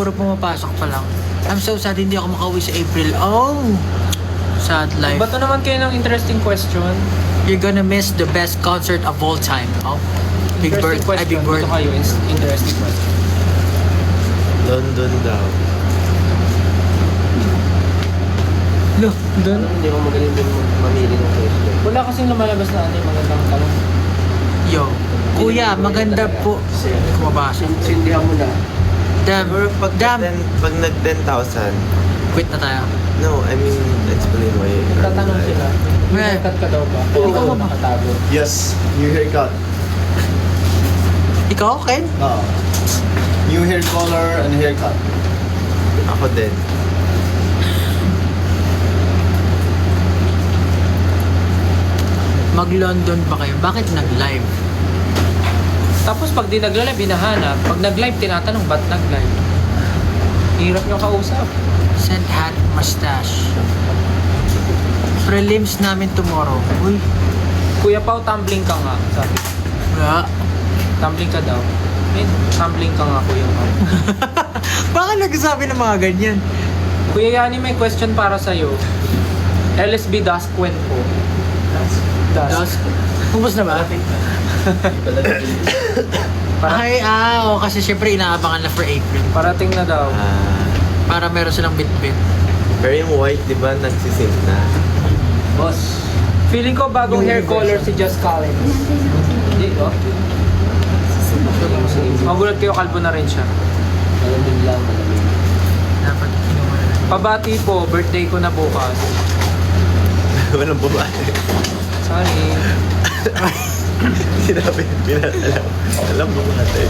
puro pumapasok pa lang. I'm so sad hindi ako makauwi sa April. Oh! Sad life. Bato naman kayo ng interesting question. You're gonna miss the best concert of all time. Oh. Big Bird. Ay, Big Bird. Bato kayo, interesting question. London daw. No, doon. Hindi mo magaling din mamili ng question. Wala kasing lumalabas na ano yung magandang tanong. Yo. Kuya, maganda po. Kumabasa. Sindihan mo na. Damn. Pero Damn. pag nag 10,000, Quit na tayo. no, I mean, explain why. Tatanong sila, may Well, haircut ka daw ba? Oo. Ikaw ba nakatago? Yes, new haircut. Ikaw, Ken? New hair color and haircut. Ako din. Mag-London ba kayo? Bakit nag-live? Tapos pag di nag-live, hinahanap. Pag nag-live, tinatanong, ba't nag-live? Hirap nyo kausap. Send hat mustache. Prelims namin tomorrow. Uy. Kuya Pao, tumbling ka nga. Sabi. Wala. Tumbling ka daw. Eh, tumbling ka nga, Kuya Pao. Bakit nagsasabi ng mga ganyan? Kuya Yani, may question para sa'yo. LSB Dusk Kwento. Dos. Ubus na ba? Ay, oh, kasi syempre inaabangan na for April. Parating na daw. Para meron silang bit-bit. Pero yung white, di ba, nagsisink na? Boss. Feeling ko bagong hair color si Just Collins. Hindi, no? Magulat kayo, kalbo na rin siya. Dapat kinuha na. Pabati po, birthday ko na bukas. Walang babae. Sorry. Sinabi, alam. Alam mo natin.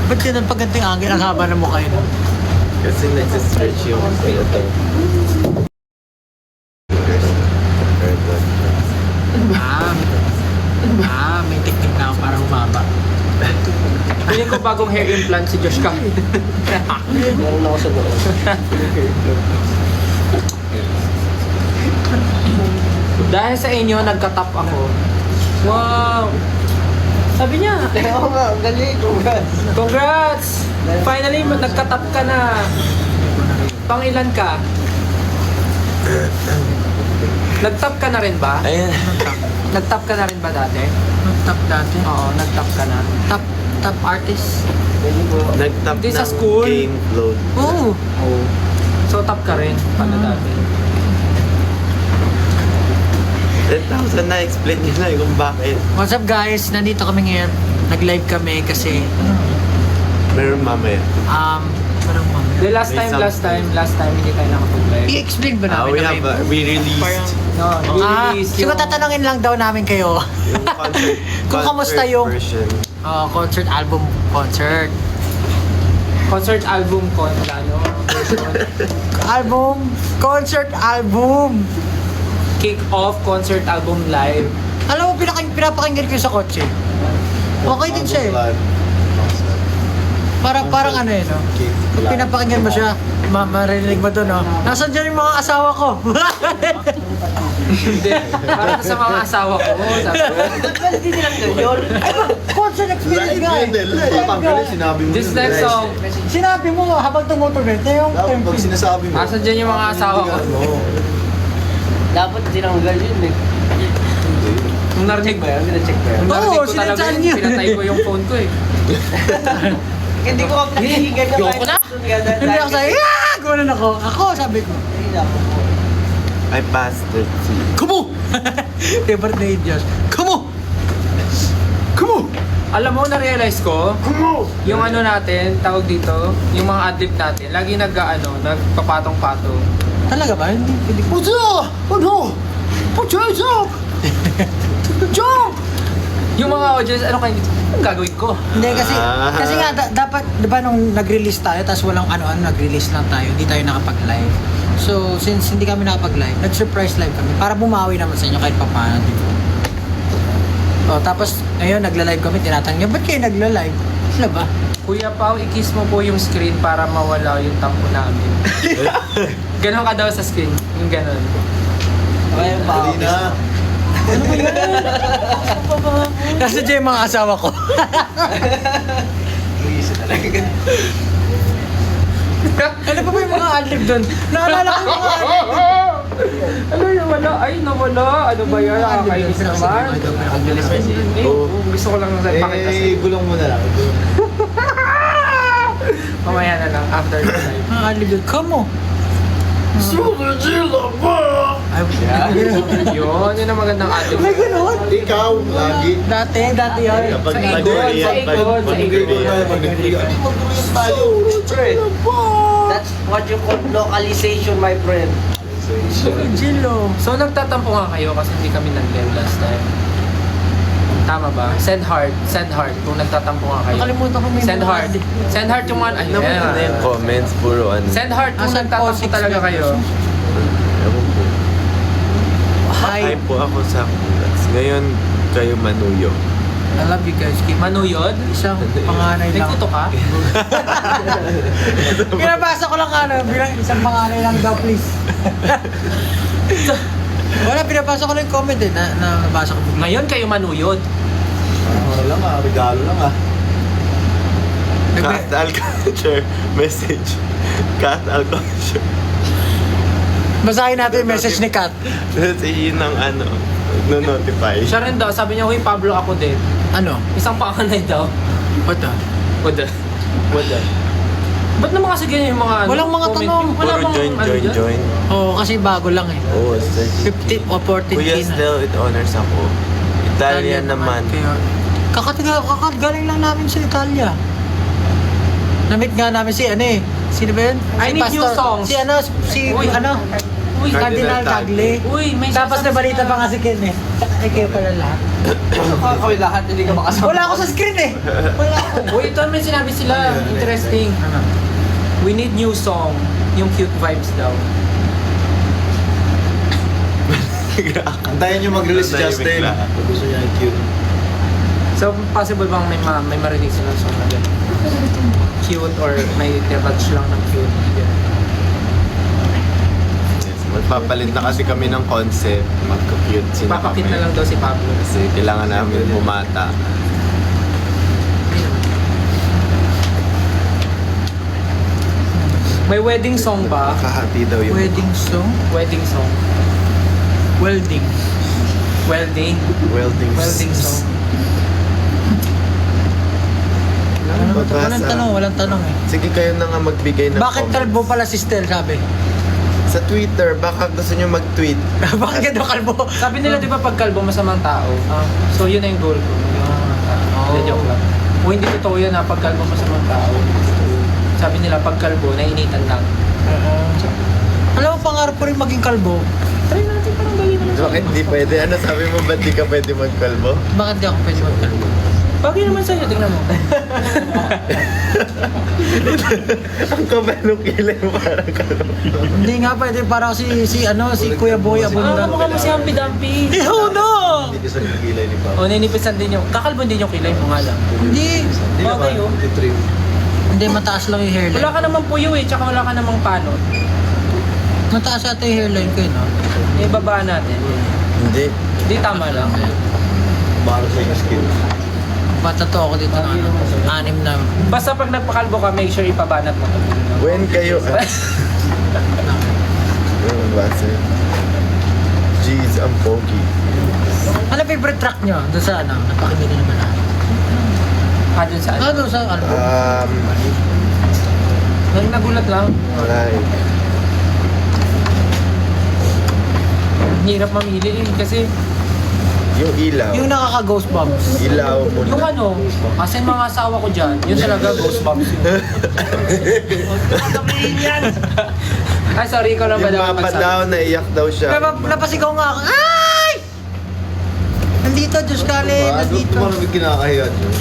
Ba't ganun pag ganito yung angle? Ang haba ng mukha yun. Kasi nagsistretch yung ito. May technique na ako para humaba. Feeling ko bagong hair implant si Josh Collins. Meron ako sa loob. Dahil sa inyo, nagka-top ako. Wow! Sabi niya, Oo nga, galing. congrats! Finally, nagka-top ka na. Pangilan ka? Nag-top ka na rin ba? Ayan. Nag-top ka na rin ba dati? Nag-top dati. Oo, nag-top ka na. Top artist. Nag-top Hindi sa ng school. game float. Oo. Oo. So, top ka rin. Paano dati? 10,000 na, explain nyo na kung bakit. What's up guys? Nandito kami ngayon. Nag-live kami kasi Meron mamaya. parang mamaya. The May last time, hindi tayo nakapag-live. I-explain ba namin We na have, may... we released No, release siguro tatanungin lang daw namin kayo. yung concert, Kung kamusta yung- version. Concert, album, concert. concert album ko, ano, Album, concert, album. kick-off concert album live. Alam mo, pinapakinggan ko sa kotse. Okay din siya eh. Parang ano eh, no? Pag pinapakinggan mo siya, maririnig mo doon, no? Nasaan dyan yung mga asawa ko? Hindi, para sa mga asawa ko. Sabi ko, Concert experience nga eh. Sinabi mo. this next song, Sinabi mo habang tumutuloy na yung Dapat pag tempo. sinasabi mo. asan dyan yung mga asawa ko? Dapat tinanggal yun eh. Nung narinig Ba yan? Pina-check ba yan? Nung narinig ko talaga sinadyan yun, niya. pinatay ko yung phone ko eh. Hindi ko ka pinakinggan na Yoko na? Hindi ako sabi, gano'n ako. Ako, sabi ko. I passed it. Kumu! Favorite na yun, Josh. Kumu! Kumu! Alam mo, na-realize ko, yung ano natin, tawag dito, yung mga adlib natin, lagi nagpapatong-patong. Talaga ba? Hindi. Puta! Ano? Puta! Jump! Yung mga audience, ano kayo, anong gagawin ko? Hindi kasi nga dapat 'di ba nung nag-release tayo tapos walang ano nag-release lang tayo, hindi tayo nakapag-live. So since hindi kami nakapag-live, nag-surprise live kami para bumawi naman sa inyo kahit papaano, di ba? Oh, tapos ngayon nagla-live kami, tinatanong, "Ba't kayo nagla-live?" Ano ba? Kuya Pao, i-kiss mo po yung screen para mawala yung tampo namin. Ganon ka daw sa screen, yung ganon. Kaya pa Dali na. Ano ba yan? Nasa dyan yung mga asawa ko. Luisa talaga. Ano pa ba yung mga adlib doon? Naalala ko yung mga adlib. Ano yung wala? Ay, nawala. Ano ba yan? Nakakainis naman. Oo. Gusto ko lang pakita sa Eh, gulong mo na lang. mamaya na lang after the live. Mga adlib doon. Come on. Super Gila ba? Ay, Yun ang magandang adlib. may ganun. Ikaw, lagi. Dati yun. Kapag Sa ikot, nag-react, sa ikot, sa ikot. That's what you call localization, my friend. Jilo. So nagtatampo nga kayo kasi hindi kami nag-live last time. Tama ba? Send heart kung nagtatampo nga kayo. Nakalimutan ko may Send mga heart. adlib. Send heart yung one. Ay, Naman na yung yeah. comments, puro ano. Send heart kung Asan po, nagtatampo talaga 6 kayo. Ewan ko. Hi. Hi po ako sa Congrats. Ngayon, kayo manuyo. I love you guys. Keep Manuyod? isang panganay lang. Nagtuto ka? Pinabasa ko lang bilang isang panganay lang daw, please. Wala, pinabasa ko lang yung comment na nabasa ko. Ngayon kayo manuyod. Ano lang regalo lang Kat Alculture message. Kat Alculture. Basahin natin yung message ni Kat. Kasi yun ang no-notify. Siya rin daw, sabi niya, huy Pablo ako din. Ano? Isang panganay daw. What the? Wala. Ba't naman kasi ganyan yung mga Walang mga comment? tanong. Wala Puro bang join, ano join, dyan? join. Oo, kasi bago lang eh. Oo, 15 o 14 Kuya na. still with honors ako. Italian naman. Kaya, kakagaling lang namin sa Italia. Na-meet nga namin si sino ba yun? I need new songs. Si Uy. Uy, Cardinal Tagle. Uy, may Tapos nabalita pa nga si Ken eh. Ay, kayo pala lahat. Kami lahat, hindi ka makasama. Wala ako sa screen eh. Wala ako. Uy, ito may sinabi sila. Interesting. We need new song. Yung cute vibes daw. Antayin nyo mag-release si Justin. Kung gusto niya yung cute. So, possible bang may marinig sila song na ganun? Cute or may touch lang ng cute? Yes, magpapalit na kasi kami ng concept. Magka-cute sila Papakit kami. na lang daw si Pablo. Kasi kailangan namin bumata. May wedding song ba? Kahati daw yung Wedding song? Wedding song. Welding. Welding. Welding song. Ano ba ito? Mabasa. Walang tanong eh. Sige kayo na nga magbigay ng Bakit comments. kalbo pala si Stel, sabi? Sa Twitter, baka gusto nyo mag-tweet. Bakit daw kalbo? Sabi nila di ba pag kalbo masamang tao? So yun na yung goal ko. Hindi, joke lang. O hindi totoo yan ha, pag kalbo masamang tao. Sabi nila pag kalbo, nainitan lang. Alam mo, pangarap ko rin maging kalbo. Try natin, parang dali naman. Bakit di pwede? Ano sabi mo, ba't di ka pwede magkalbo? Bakit di ako pwede magkalbo? Bagay naman sa'yo, tingnan mo. Ang kabalong kilay mo parang kalbo. Hindi nga pwede, parang si Kuya Boy Abunda. Mukha mo si Humpy Dumpy. Iho no! Hindi ka sa gilay ni Papa. O, ninipisan din yung, kakalbo din yung kilay mo nga lang. Hindi. Hindi naman, Bagay, oh. titrim. Hindi, mataas lang yung hairline. Wala ka namang puyo eh, tsaka wala ka namang panot. Mataas ata yung hairline ko yun, no? Ibaba natin. Hindi. Hindi tama lang. Para sa yung skin. Bata to ako dito na 6 na. Basta pag nagpakalbo ka, make sure ipabanat mo. When kayo... Yung base. Jeez, ang pogi. Ano favorite track nyo? Doon sa napakinggan nyo naman natin. Dun saan? Doon sa album. Nagulat lang. Right. Hirap mamili eh, kasi Yung ilaw. Yung nakaka-ghost bumps. Ilaw mo yung na. ano, kasi mga asawa ko dyan, yun talaga goosebumps yun. Ay, sorry, ikaw lang ba Yung dapat mapa daw, naiyak daw siya. Napasigaw nga ako. Ay! Nandito, Diyos Kale. Nandito. Ano ba kinakahiya dyan?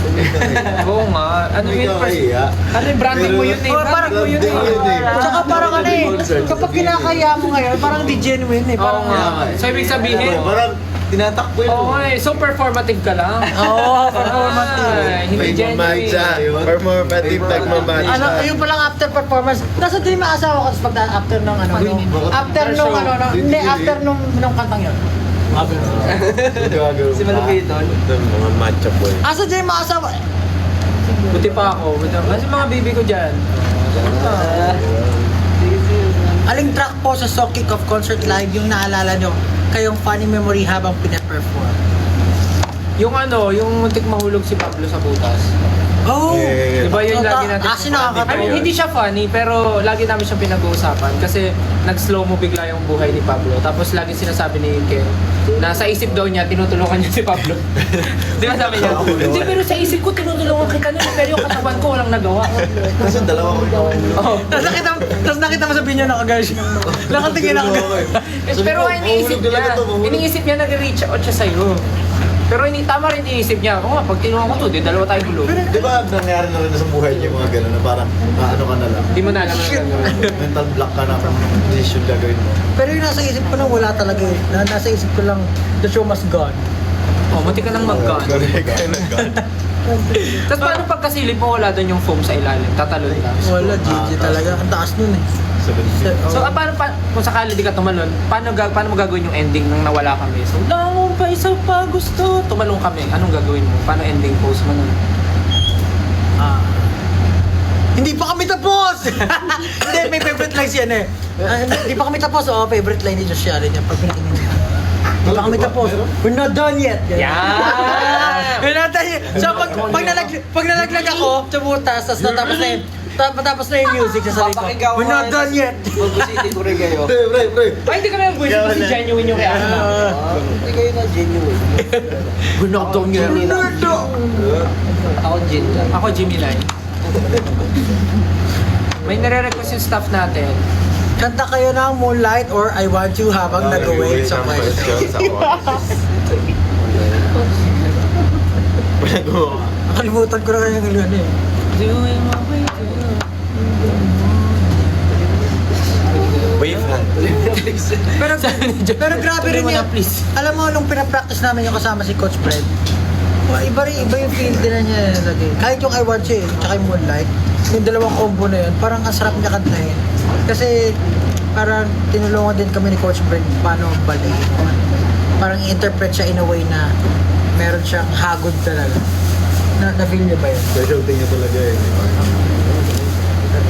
Oo nga. Ano Hindi yun? ka kahiya. Ano yung branding mo yun eh? Oh, parang Branding mo yun branding yun eh. eh. Tsaka parang ano eh. Kapag kinakaya mo ngayon, parang di genuine eh. Oo Parang nga. So, ibig sabihin, Parang tinatakbo yun. oo nga eh. So, performative ka lang. Oo, performative. Ay, hindi May genuine. mamatcha. Performative, nagmamatcha. Ano, yung palang after performance. Nasa din yung asawa ko tapos pag after nung ano, Uy, nung, bakit- after nung ano, Hindi, hindi, hindi. after nung kantang yun. Gagawin. Si Malupitol. Ito, mga matcha boy. Asa dyan yung mga asawa? Buti pa ako. Kasi mga baby ko dyan. Aling track po sa So Kick Off Concert Live yung naalala nyo kayong funny memory habang pinaperform? Yung yung muntik mahulog si Pablo sa butas. Oh! Yeah. Diba yun lagi natin? Kasi nakakatawa. I mean, hindi siya funny, pero lagi namin siyang pinag-uusapan kasi nag-slow mo bigla yung buhay ni Pablo. Tapos lagi sinasabi ni Ken na sa isip daw niya, tinutulungan niya si Pablo. Di ba sabi niya? Hindi, pero sa isip ko, tinutulungan kita na, pero yung katawan ko walang nagawa. Kasi dalawa ko ikaw. Oh. Tapos nakita mo sa video nakagaya siya. Nakatingin ako. Pero iniisip niya, iniisip niya nag-reach out siya sa'yo. Pero hindi tama rin iniisip niya. Oo nga, pag tinuha ko to, di dalawa tayo gulo. Di ba nangyari na rin sa buhay niya yung mga gano'n na parang ano ka na lang. Hindi mo na alam na gagawin. Mental block ka na kung anong decision gagawin mo. Pero yung nasa isip ko lang wala talaga eh. Nasa isip ko lang, the show must go on. Oh, munti ka nang mag-gun. Correct. Tapos paano pag kasilip mo wala doon yung foam sa ilalim? Tatalon ka. Wala, GG talaga. Ang taas nun eh. So, paano kung sakali di ka tumalon, paano mo gagawin yung ending nang nawala kami? So, langon pa isa pa gusto. Tumalong kami. Anong gagawin mo? Paano ending pose mo nun? Hindi pa kami tapos! Hindi, may favorite line siya eh. Hindi pa kami tapos. Oo, favorite line ni Josh Allen niya. Pag pinatingin niya. Hindi pa kami tapos. We're not done yet. We're not done yet. So, pag nalaglag ako sa butas, tapos natapos na yung music sa sarili ko. Papakinggan ko We're not done yet. Mag-city ko rin kayo. Pre. Ay, hindi kami mag-voice kasi genuine yung reaction namin. Hindi kayo na genuine. We're not done yet. We're not done. Ako Jin lang. Ako, Jimmy Lai. May nare-request yung staff natin. Kanta kayo ng Moonlight or I Want You habang nag-wait sa question. Sa oras. Nakalimutan ko na kaya yung gano'n eh. Doing my way to Wave hand. Pero grabe rin Tulungan yun. na, please. Alam mo, nung pinapractice namin yung kasama si Coach Fred, iba yung feel din na niya lagi. Kahit yung I Want You, tsaka yung Moonlight, yung dalawang combo na yun, parang ang sarap niya kantahin. Kasi parang tinulungan din kami ni Coach Fred paano balayin. Parang i-interpret siya in a way na meron siyang hagod talaga. Na-feel niyo ba yun? Special thing niya talaga eh.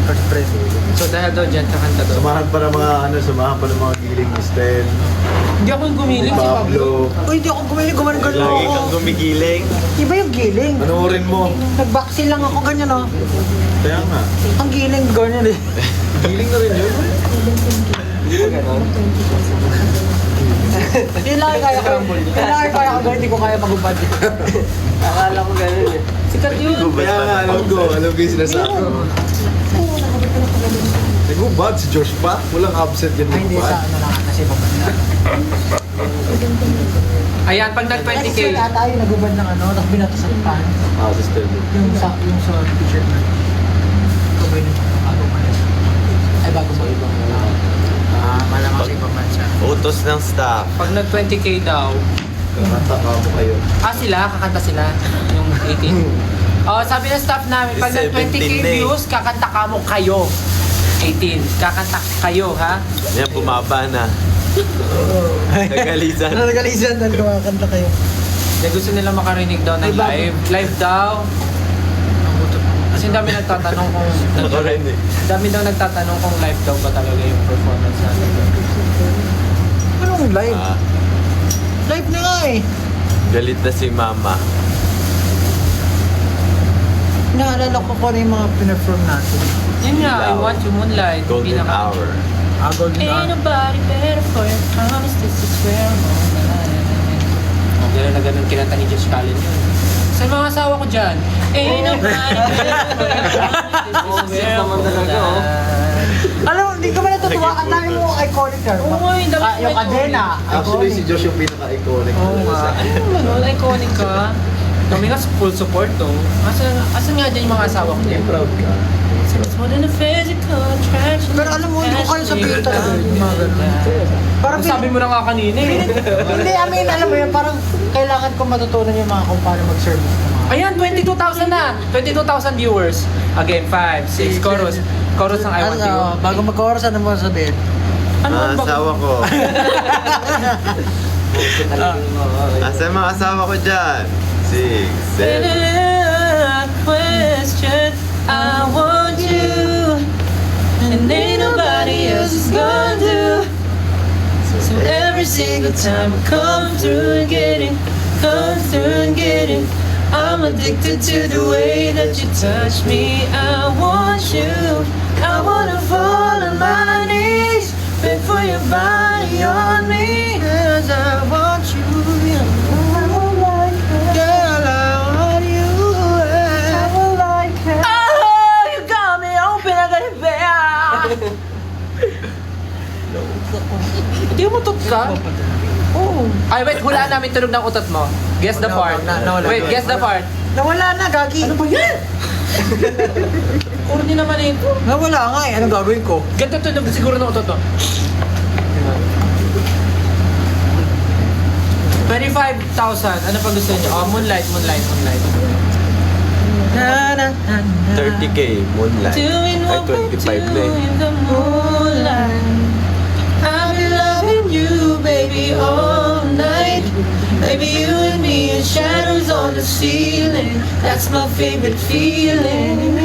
Coach Fred. So dahil daw dyan, kakanta daw. Samahan pa ng mga giling ni Stan, Hindi ako yung gumiling si Pablo. Pablo. Uy, hindi ako gumiling, gumanon Lagi kang gumigiling. Iba yung giling. Panoorin mo. Nag-backseal lang ako ganyan oh. Kaya nga. Ang giling, ganyan eh. Giling na rin yun. Hindi ba ganon? Yun lang kaya ko. Yun lang kaya ko gawin, hindi ko kaya magubad. Akala ko ganon eh. Sikat yun. Kaya nga, alam ko yung sinasabi mo. Nagubad si Josh pa? Walang absent yan Ay, hindi sa nagubad. ano lang kasi babanda. Ayan, pag nag-20K. Kasi tayo nagubad ng ano, tapos binatasan pa. Si Stan. Yung sa t-shirt na. Ito ba yun? Bago malis. Ay, bago mo ibang malamang sa ibang bansa. Utos ng staff. Pag nag-20K daw, Kakanta ka mo kayo. kakanta sila, yung 18. Oh, sabi ng staff namin, pag nag-20K 17 na eh. views, kakanta ka mo kayo. 18. Kakanta kayo, ha? Yan, bumaba na. Nagalisan. Nagalisan dahil kumakanta kayo. Kaya gusto nila makarinig daw ng Ay, bago. live. Live daw. Kasi ang dami nagtatanong kung... Ako rin eh. dami daw nagtatanong kung live daw ba talaga yung performance natin. Anong live? Ah, Live na nga eh. galit na si mama. Naalala ko kung ano yung mga pinafirm natin. Yun nga, I Want You Moonlight. Golden hour. Golden Ain't Hour. nobody better for your promise, this is where I'm on. Oh, gano'n na gano'n kinanta ni Josh Allen yun. Sa mga asawa ko dyan, Ain't nobody better for your promise, this is where I'm naman talaga, oh. on. Alam mo, hindi ka ba natutuwa? Ang dami mo iconic na. Oo, yung dami ko Yung kadena. Actually, si Josh yung pinaka-iconic. Oo nga. Ano naman, iconic ka. Kami nga full support to. Asan nga dyan yung mga asawa ko dyan? Proud ka. It's more than a physical attraction. Pero alam mo, hindi ko kaya sabihin talaga yung mga ganun. Parang Ang sabi mo na nga kanina eh. Hindi, I mean, alam mo yun, parang kailangan ko matutunan yung mga kung paano mag-service ng mga. Ayan, 22,000 na! 22,000 viewers. Again, 5, 6, chorus. Chorus ng I Want You. Ano, bago mag-chorus, ano mo sabihin? Ano Ah, ang asawa ko. Gusto talaga yung mga... Asa yung mga asawa ko dyan? 6, 7. Question, I want you, and ain't nobody else is gonna do. So every single time I come through and get it, come through and get it, I'm addicted to the way that you touch me. I want you, I wanna fall on my knees, beg for your body on me, 'cause I want you. Girl, I want you. Oh, you got me open, I got it back. Hindi mo utot ka? Oo. Ay, wait, hulaan namin tunog ng utot mo. Guess the part. nawala. Wait, guess the part. Nawala na, Gagi. Ano ba yan? Corny naman ito. Nawala nga eh. Anong gagawin ko? Ganito tunog siguro ng utot to. 25,000. Ano pa gusto niyo? Oh, Moonlight. Na, na, na, na. 30K, Moonlight. Doing Ay, what we 25 do na eh. in the moonlight. I've been loving you, baby, all night. Baby, you and me in shadows on the ceiling. That's my favorite feeling.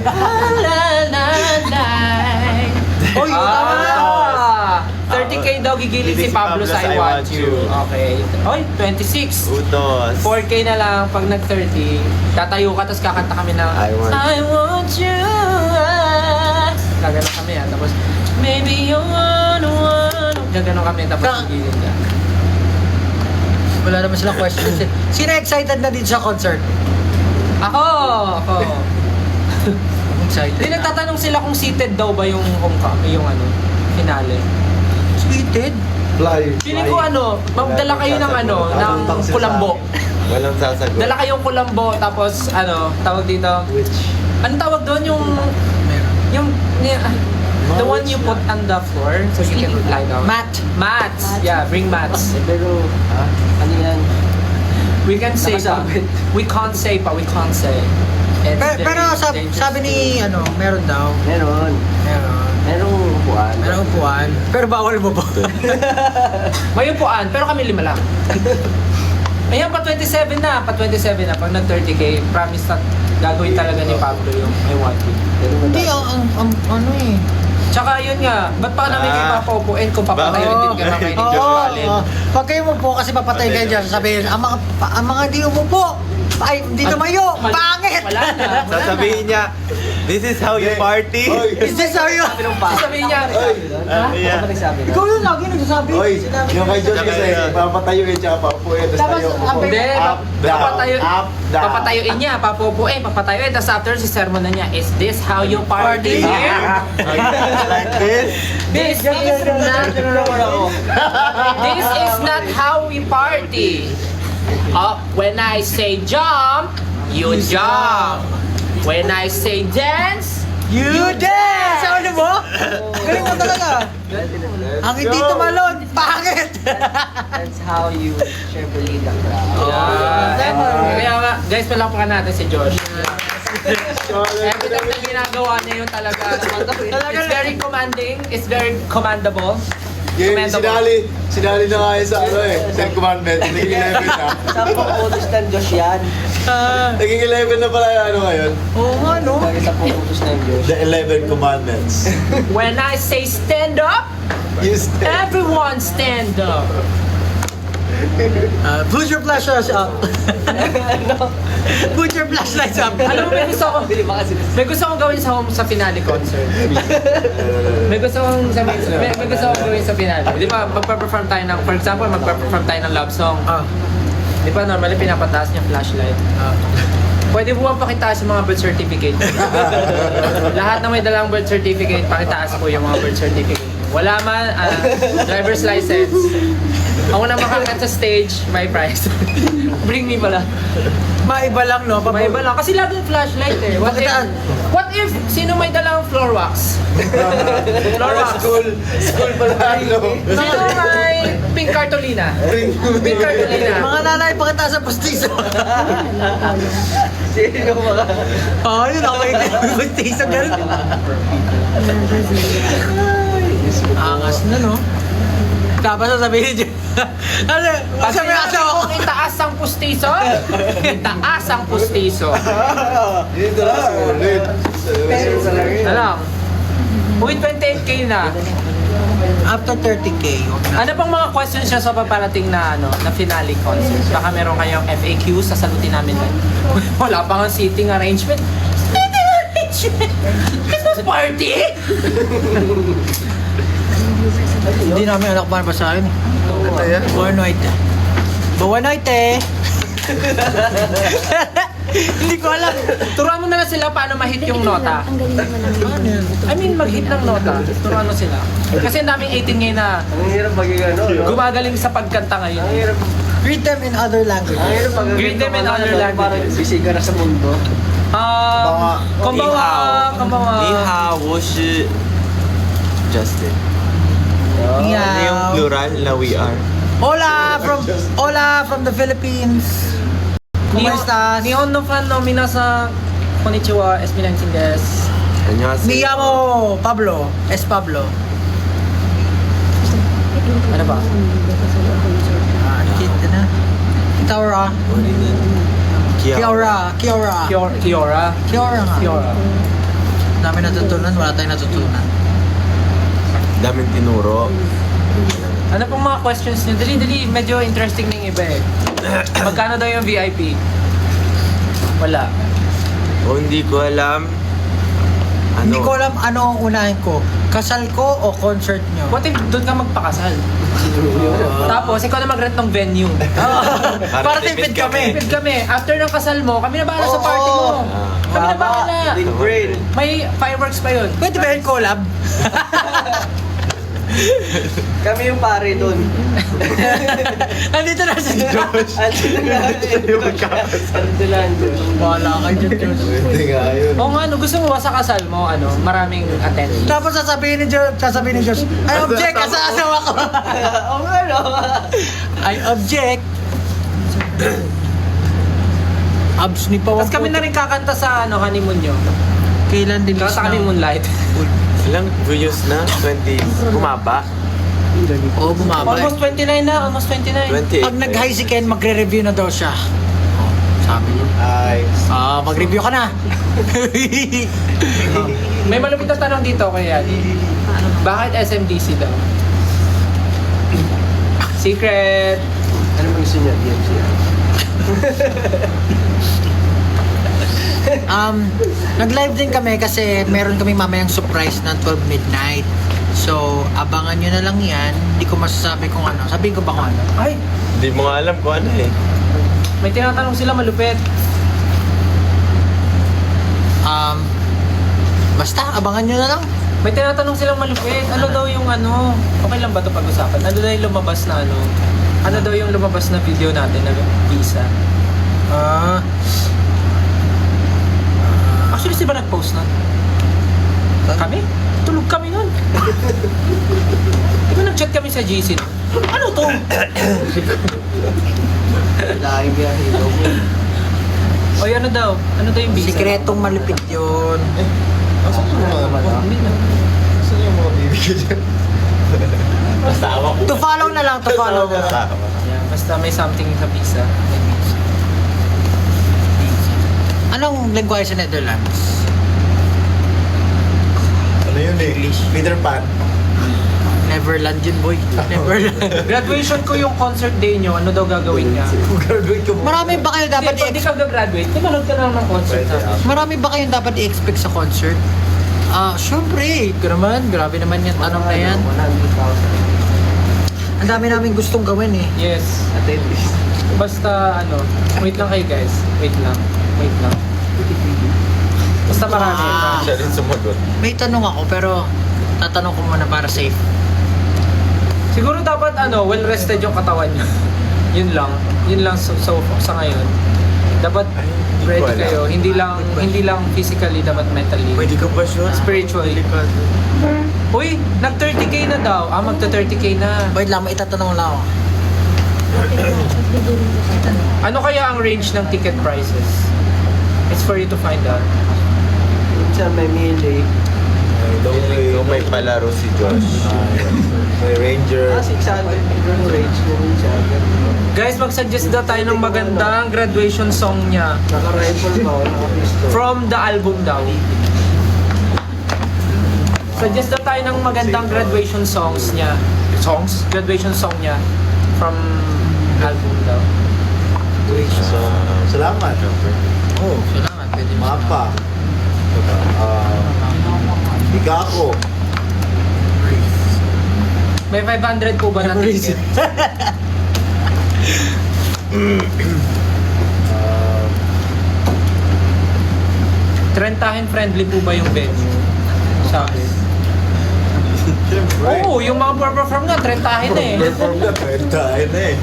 La la la. Oy, tama na. 30K daw gigilid si Pablo sa I Want You. Okay. Oy, 26. Utos. 4K na lang pag nag-30. Tatayo ka, tapos kakanta kami na I want you. Gaganon kami yan. Tapos, maybe you wanna. Gaganon kami, tapos gigilid ka. Wala naman silang questions eh. Sino excited na din sa concert? Ako! Excited Hindi, na. nagtatanong sila kung seated daw ba yung yung ano, finale. Tweeted? Fly. Feeling ko magdala kayo ng ng kulambo. Walang sasagot. Dala kayong kulambo, tapos tawag dito. Which? Ano tawag doon yung Meron. the one you put on the floor so you can lie down. Mats. Yeah, bring mats. Pero, ano yan? We can say pa. Nakasabit. We can't say pa. We can't say. It's very Pero dangerous. sabi ni, meron daw. Meron. Meron. Merong upuan. Meron upuan. Pero bawal mo ba? May upuan, pero kami 5 lang. Ayan, pa 27 na. Pag nag-30K, promise na gagawin talaga ni Pablo yung I Want You. Pero Hindi, ano eh. Tsaka yun nga, ba't pa namin kayo papapuin kung papatayin din ka kami ni Josh Allen? Pag kayo umupo kasi papatay kayo dyan, sasabihin, ang mga di umupo, ay, di tumayo, pangit! Wala na. Sasabihin niya, this is how you party. Is this how you... Sasabihin niya, Ano ba nagsabi na? Ikaw yun lagi nagsasabi. Oy, Sinabi yung kay Josh Tsaka kasi, yun. papatayuin siya, papupuin, tapos Tapos, tayo. ang hindi, Up, down, up, down. papatayuin niya, papupuin, papatayuin, tapos after si sermon na niya, is this how you party here? Like this. This is not how we party. When I say jump, you jump. When I say dance, You dance! Ano mo? Galing mo talaga. Ang hindi tumalon, pangit! That's how you cheerfully the crowd. Kaya nga, guys, palakpakan natin si Josh. Everything na ginagawa niya yun talaga. It's very commanding. It's very commendable. Yung sinali na nga yun sa Ten Commandments, naging 11 na. Saan pang utos ng Diyos yan? Naging 11 na pala yung ngayon. Oo nga, no? Lagi sa utos ng Diyos. The 11 Commandments. When I say stand up, You stand. everyone stand up. Put your flashlights up. Put your flashlights up. Alam mo, may gusto ko, Hindi ba kasi may gusto kong gawin sa finale concert. May gusto kong gawin sa finale. Di ba, magpa-perform tayo ng, for example, magpa-perform tayo ng love song. Di ba, normally pinapataas niya flashlight. Pwede po bang pakitaas yung mga birth certificate? Lahat na may dalang birth certificate, pakitaas po yung mga birth certificate. Wala man, driver's license. Ako na makakat sa stage, may prize. Bring me pala. Maiba lang, no? May iba lang. Kasi lagi yung flashlight eh. What if sino may dalang floor wax? Floor wax. School pala ano. Sino may pink cartolina? Pink cartolina. Mga nanay, pakita sa postiso. sino mga... Oo, yun ako yung postiso. Ganun. Angas na, no? Tapos sasabihin niyo, Ano? Pag Sabi sinabi asawa ko. kong itaas ang pustiso, itaas ang pustiso. Dito na sa ulit. Na lang. Uy, 28K na. After 30K. wag na. Ano pang mga questions niya sa paparating na na finale concert? Baka meron kayong FAQ, sasagutin namin yan. Wala pa nga seating arrangement. Seating arrangement? Christmas party? Hindi namin anak pa basahin. Ito yan. Buwan noite. Buwan noite. Hindi ko alam. Turuan mo na lang sila paano ma-hit yung nota. Ang galing naman ng Ano yun? I mean, mag-hit ng nota. Turuan mo sila. Kasi ang daming 18 ngayon na Ang hirap maging ano, no? gumagaling sa pagkanta ngayon. Ang hirap. Read them in other languages. Ang hirap pag Greet them in other languages. Parang bisiga na sa mundo. Konbawa, konbawa. 你好，我是 Justin。 Ano yung Meow. plural na we are? Hola from the Philippines. ¿Cómo estás? Nihon no fan no minasan. Konnichiwa, SB19 desu. 안녕하세요. Me llamo Pablo. Es Pablo. Ano ba? Kita na. Kiora. Kiora. Kiora. Kiora. Kiora nga. Kiora. Dami natutunan, wala tayong natutunan. Daming tinuro. Ano pong mga questions niyo? Dali, medyo interesting na yung iba eh. Magkano daw yung VIP? Wala. O hindi ko alam. Ano? Hindi ko alam ano ang unahin ko. Kasal ko o concert nyo? What if doon ka magpakasal? Tapos, ikaw na mag-rent ng venue. Para tipid kami. Tipid kami. After ng kasal mo, kami na bahala sa party mo. Kami na bahala. Big brain. May fireworks pa yun. Pwede ba yung collab? Kami yung pare doon. Nandito na si Josh. Andito na Andito na Josh. Wala kayo dyan, Josh. Pwede nga yun. O nga, gusto mo ba sa kasal mo, maraming attendees? Tapos sasabihin ni Josh, I object ka sa asawa ko. Oo nga, no? I object. Abs ni Pawag. Tapos kami na rin kakanta sa honeymoon nyo. Kailan din Kakanta kami Moonlight. Ilang views na? 20. Bumaba? Oo, bumaba. Almost 29 na, almost 29. 28. Pag nag-high si Ken, magre-review na daw siya. Oh, sabi niya. Ay. Mag-review ka na. May malupit na tanong dito kay Yani. Bakit SMDC daw? Secret! Ano mo gusto niya? DMC. Nag-live din kami kasi meron kami mamayang surprise ng 12 midnight. So, abangan nyo na lang yan. Hindi ko masasabi kung ano. Sabihin ko ba kung ano? Ay! Hindi mo nga alam kung ano eh. May tinatanong sila malupit. Basta, abangan nyo na lang. May tinatanong silang malupit. Ano daw yung okay lang ba ito pag-usapan? Ano daw yung lumabas na ano daw yung lumabas na video natin na visa? Actually, si ba nag-post nun? Kami? Tulog kami nun. Di ba nag-chat kami sa GC nun? Ano to? Laging biyahe daw. O ano daw? Ano daw yung visa? Sikretong malupit yun. Asan yung mga ano? Hindi na. Asan yung mga bibigyan dyan? Basta ako. To follow na lang, to follow na lang. Yeah, basta may something sa visa. Anong lengguwahe sa Netherlands? Ano yun eh? Peter Pan. Neverland yun, boy. Neverland. Graduation ko yung concert day nyo, ano daw gagawin niya? Kung graduate ka mo. Marami ba kayo dapat Hindi ka graduate, di manood ka na lang ng concert Pwede, namin. Marami ba kayong dapat i-expect sa concert? Syempre. Grabe naman yung tanong na yan. 100,000. Ang dami namin gustong gawin eh. Yes. Attendees. Basta wait lang kayo guys. Wait lang. Basta marami. Siya rin sumagot. May tanong ako pero tatanong ko muna para safe. Siguro dapat well rested yung katawan nyo. Yun lang so sa ngayon. Dapat Hindi ko ready alam. kayo. Hindi lang physically, dapat mentally. Pwede ka ba siya? Spiritually. Uy, nag 30k na daw. Magta 30k na. Wait lang, may itatanong lang ako. Ano kaya ang range ng ticket prices? It's for you to find out. Minsan may mili. Yung may palaro si Josh. May Ranger. 600 yung range ko rin siya. Guys, mag-suggest daw tayo ng magandang graduation song niya. Naka-rifle ba o naka-pistol? From the album daw. Suggest daw tayo ng magandang graduation songs niya. Songs? Graduation song niya. From album daw. Salamat. Oh, salamat. Pwede mo. Mapa. Ikako. May 500 po ba na ticket? Trentahin friendly po ba yung venue? Sa akin. Siyempre. Oo, yung mga perform nga, trentahin eh. Perform na, 30 na eh.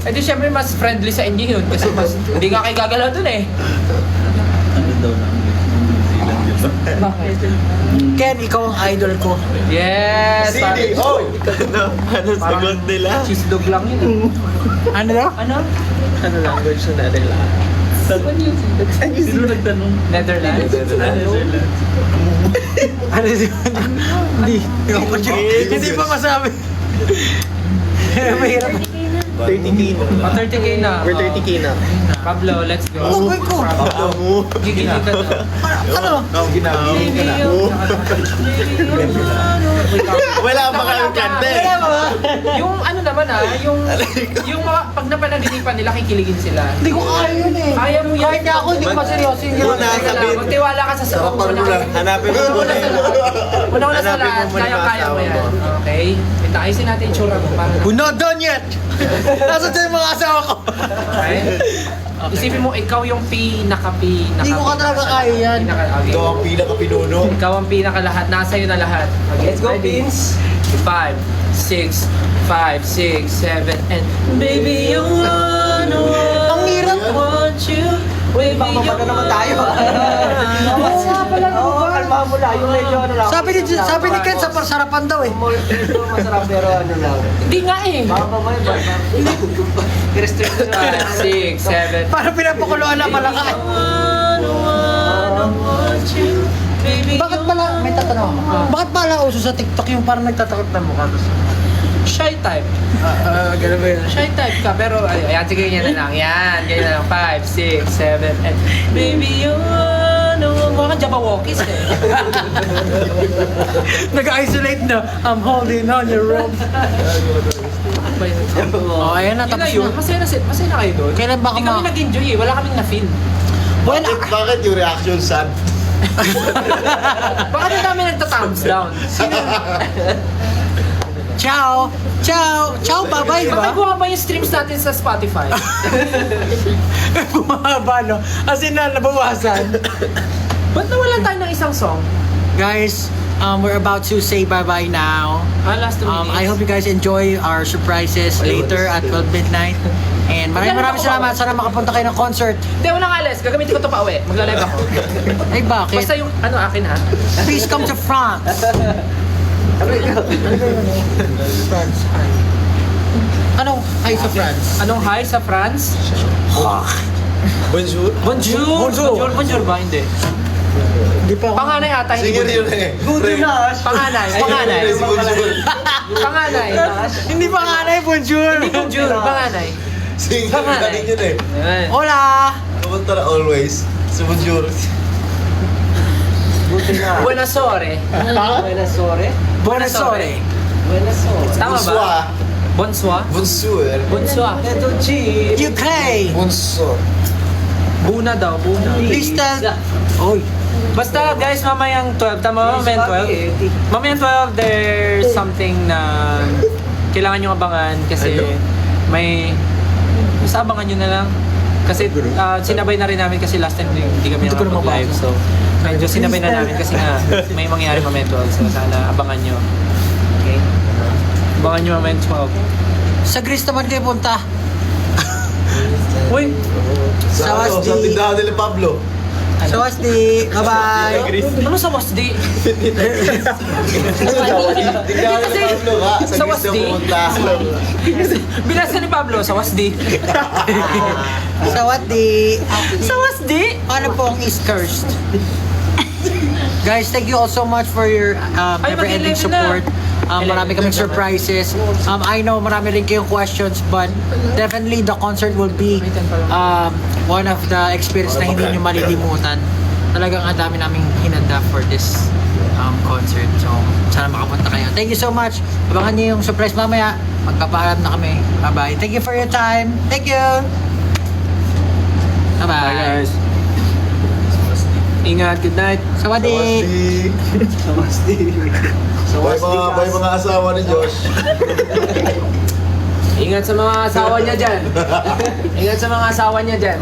Eh di syempre mas friendly sa inyo yun kasi mas hindi ka kayo gagalaw dun eh. Ano daw na New Zealand, di ba? Bakit? Ken, ikaw ang idol ko. Yes! CD, parang- oy! Ano sagot nila? Cheese dog lang yun. Ano daw? Ano? Ano language na nila? Sino nagtanong? Netherlands? Netherlands. Ano yun? Hindi. Hindi pa masabi. Mahirap. 30k na. 30k na. We're 30k na. Pablo, let's go. Oh, wait ko. Gigili ka na. Ano? Ginagaling ka na. Wala ba kayong kante? Wala ba? Yung ano naman yung mga pag napanaginipan nila, kikiligin sila. Hindi ko kaya yun eh. Kaya mo yan. Kahit na ako, hindi ko maseryoso yung Una, ginawa. Teka lang, sabihin- magtiwala ka sa Sarapan mo lang. Hanapin mo muna yung... Una-una sa Hanapin mo lahat, muna yung kaya mo asawa yan. mo. Okay? Ayusin natin yung tsura mo para We're not done yet! Nasa dyan yung mga asawa ko. okay? Isipin mo, ikaw yung pinaka-pinaka. Hindi ko ka talaga kaya yan. Okay. Ito ang pinaka-pinuno. Ikaw ang pinaka-lahat. Nasa iyo na lahat. Okay, Let's go, ready? Beans! 5, 6, 7, and baby, you wanna Ang hirap. I want you. Baby, Baka you na naman tayo. Oo nga pala. Oo, kalma mo lang. Yung medyo ano lang. Sabi ni Ken, sa sarapan daw eh. Medyo masarap pero ano lang. Hindi nga eh. Baka mamaya ba? I-restrict mo na. 5, 6, 7. Parang pinapakuluan na pala ka. Bakit pala, may tatanong ako. Bakit pala uso sa TikTok yung parang nagtatakot na mukha? Shy type. Ganun ba yun? Shy type ka, pero ayan, sige, ganyan na lang. Yan, ganyan na lang. 5, 6, 7, and baby, you know, mga Jabawokis eh. Nag-isolate na. I'm holding on your rope. Oh, ayan na, Yun na tapos yun, na. masaya na kayo doon. Kailan ba Hindi kami nag-enjoy eh, wala kaming na-feel. Well, Bakit yung reaction sad? Baka na kami nagta-thumbs down. ciao! Ciao! Ciao, bye-bye, di Bakit ba? bumaba yung streams natin sa Spotify? Bumaba, no? As in, nabawasan. Ba't nawalan tayo ng isang song? Guys, we're about to say bye-bye now. Last 2 minutes. I hope you guys enjoy our surprises later at 12 midnight. And maraming salamat. Sana makapunta kayo ng concert. Hindi, walang alis. Gagamitin ko ito pa uwi. Magla-live ako. Ay, bakit? Basta yung ano akin ha. Please come to France. France. Anong hi sa France? Anong hi sa France? Bonjour. Bonjour! Bonjour. Bonjour ba? Hindi. Hindi pa ako. Panganay ata. hindi Sige bonjour. yun eh. Panganay. Bonjour. Panganay. Hindi pa nga na bonjour. Hindi bonjour. Panganay. Sige, galing yun eh. Ayan. Hola! Pumunta na always. Sa bonjour. Buti na. Buenas ore. Buenas ore. Buenas ore. Buenas ore. Tama ba? Bonsoir. Bonsoir. Bonsoir. Ito, Chi. UK! Bonsoir. Buna daw, buna. Please tell... Oy. Basta guys, mamayang 12. Tama ba? Mamayang 12? Mamayang 12, there's something na kailangan nyo abangan kasi may... Basta abangan nyo na lang. Kasi sinabay na rin namin kasi last time hindi kami Hindi ko na nakapag-live. mabasa. So, medyo sinabay na namin kasi nga may mangyayari mamayang 12. So, sana abangan nyo. Okay? Abangan nyo mamayang 12. Sa Greece naman kayo punta. Uy! Sa ano? Wasdi. Sa tindahan nila Pablo. Sa Wasdi. Bye-bye. Ano sa Wasdi? Tindahan Kasi- nila Pablo ka. Sa sa Greece na Wasdi? pumunta. Binasa ni Pablo sa Wasdi. Sa Wasdi. Sa Wasdi? Ano po ang is cursed? Guys, thank you all so much for your Ay, never-ending mag-11 na. support. Marami kaming surprises. I know marami rin kayong questions, but definitely the concert will be one of the experience na hindi nyo malilimutan. Talagang ang dami naming hinanda for this concert. So, sana makapunta kayo. Thank you so much. Abangan niyo yung surprise mamaya. Magpapaalam na kami. Bye-bye. Thank you for your time. Thank you. Bye-bye. Bye guys. Ingat, good night. Sawadee. Bye mga asawa ni Josh. Ingat sa mga asawa niya dyan. Ingat sa mga asawa niya dyan.